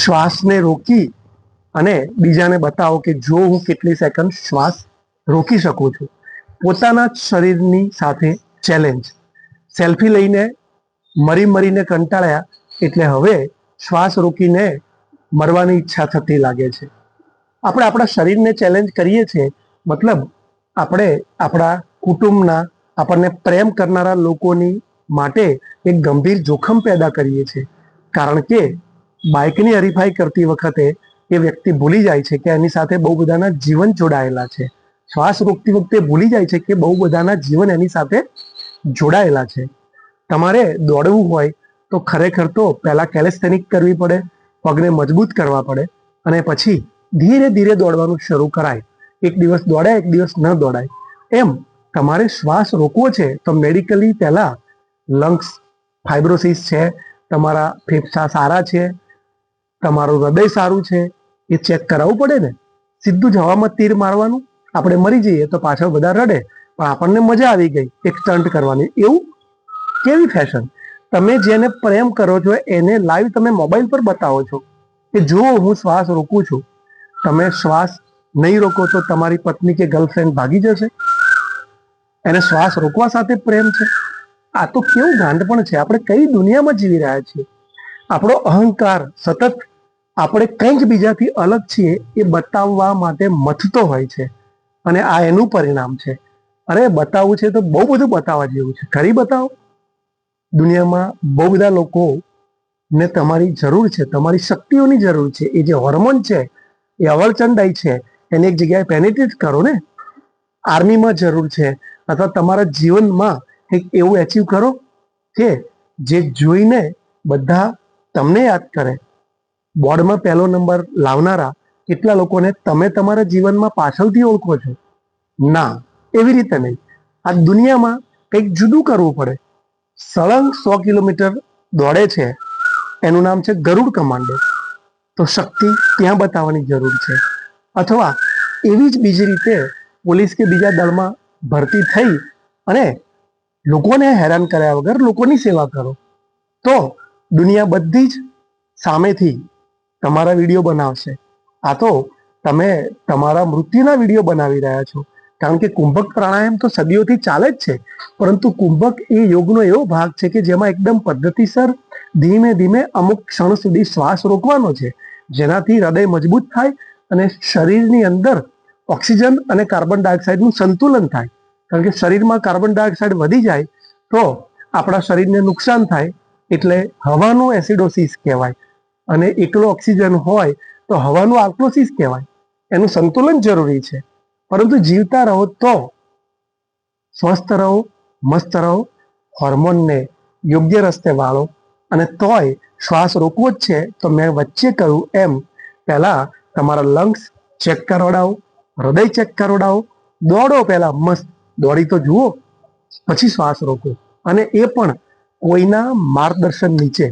શ્વાસને રોકી અને બીજાને બતાવો કે જો હું કેટલી સેકન્ડ શ્વાસ રોકી શકું છું. પોતાના જ શરીરની સાથે ચેલેન્જ. સેલ્ફી લઈને મરીને કંટાળ્યા એટલે હવે શ્વાસ રોકીને મરવાની ઈચ્છા થતી લાગે છે. આપણે આપણા શરીરને ચેલેન્જ કરીએ છીએ, મતલબ આપણે આપણા કુટુંબના, આપણને પ્રેમ કરનારા લોકોની માટે એક ગંભીર જોખમ પેદા કરીએ છીએ. કારણ કે બાઇકની હરીફાઈ કરતી વખતે એ વ્યક્તિ ભૂલી જાય છે કે એની સાથે બહુ બધાના જીવન જોડાયેલા છે. શ્વાસ રોકતી વખતે ભૂલી જાય છે કે બહુ બધાના જીવન એની સાથે જોડાયેલા છે. તમારે દોડવું હોય તો ખરેખર તો પહેલા કેલેસ્થેનિક કરવી પડે, પગને મજબૂત કરવા પડે અને પછી ધીરે ધીરે દોડવાનું શરૂ કરાય. એક દિવસ દોડાય, એક દિવસ ન દોડાય. એમ તમારે શ્વાસ રોકવો છે તો મેડિકલી પહેલા લંગ્સ ફાઇબ્રોસિસ છે, તમારા ફેફસા સારા છે, તમારું હૃદય સારું છે, એ ચેક કરાવવું પડે ને. સીધું જ હવામાં તીર મારવાનું, આપણે મરી જઈએ તો પાછળ બધા રડે, પણ આપણને મજા આવી ગઈ એક સ્ટન્ટ કરવાની. એવું કેવી ફેશન? તમે જેને પ્રેમ કરો છો એને લાઈવ તમે મોબાઈલ પર બતાવો છો કે જો હું શ્વાસ રોકું છું. તમે શ્વાસ નહીં રોકો તો તમારી પત્ની કે ગર્લફ્રેન્ડ ભાગી જશે. એને શ્વાસ રોકવા સાથે પ્રેમ છે. આ તો કેવું ગાંડપણ છે! આપણે કઈ દુનિયામાં જીવી રહ્યા છીએ? આપણો અહંકાર સતત આપણે કંઈક બીજાથી અલગ છીએ એ બતાવવા માટે મથતો હોય છે, અને આ એનું પરિણામ છે. અરે બતાવવું છે તો બહુ બધું બતાવવા જેવું છે. ખરી બતાવો. દુનિયામાં બહુ બધા લોકો ને તમારી જરૂર છે, તમારી શક્તિઓની જરૂર છે. એ જે હોર્મોન છે એ અવળચંડાઈ છે, એને એક જગ્યાએ પેનિટ્રેટ કરો ને. આર્મીમાં જરૂર છે, અથવા તમારા જીવનમાં કંઈક એવું એચીવ કરો કે જે જોઈને બધા તમને યાદ કરે. બોર્ડમાં પહેલો નંબર લાવનારા કેટલા લોકોને તમે તમારા જીવનમાં પાછળથી ઓળખો છો? ના, એવી રીતે નહીં. આ દુનિયામાં કંઈક જુદું કરવું પડે. સળંગ 100 કિલોમીટર દોડે છે, એનું નામ છે ગરુડ કમાન્ડો. તો શક્તિ ત્યાં બતાવવાની જરૂર છે. અથવા એવી જ બીજી રીતે પોલીસ કે બીજા દળમાં ભરતી થઈ અને લોકોને હેરાન કર્યા વગર લોકોની સેવા કરો, તો દુનિયા બધી જ સામેથી તમારા વિડીયો બનાવશે. આ તો તમે તમારા મૃત્યુના વિડીયો બનાવી રહ્યા છો. કારણ કે કુંભક પ્રાણાયામ તો સદીઓથી ચાલે જ છે, પરંતુ કુંભક એ યોગનો એવો ભાગ છે કે જેમાં એકદમ પદ્ધતિસર ધીમે ધીમે અમુક ક્ષણ સુધી શ્વાસ રોકવાનો છે, જેનાથી હૃદય મજબૂત થાય અને શરીરની અંદર ઓક્સિજન અને કાર્બન ડાયોક્સાઇડનું સંતુલન થાય. કારણ કે શરીરમાં કાર્બન ડાયોક્સાઇડ વધી જાય તો આપણા શરીરને નુકસાન થાય, એટલે હવાનું એસિડોસિસ કહેવાય. અને એકલો ઓક્સિજન હોય તો હવાનું આલ્કોસિસ કહેવાય. એનું સંતુલન જરૂરી છે. પરંતુ જીવતા રહો તો સ્વસ્થ રહો, મસ્ત રહો, હોર્મોનને યોગ્ય રસ્તે વાળો. અને તોય શ્વાસ રોકવો જ છે તો મેં વચ્ચે કહ્યું એમ પહેલા તમારા લંગ્સ ચેક કરાવડાવો, હૃદય ચેક કરાવડાવો, દોડો. પહેલા મસ્ત દોડી તો જુઓ, પછી શ્વાસ રોકો. અને એ પણ કોઈના માર્ગદર્શન નીચે.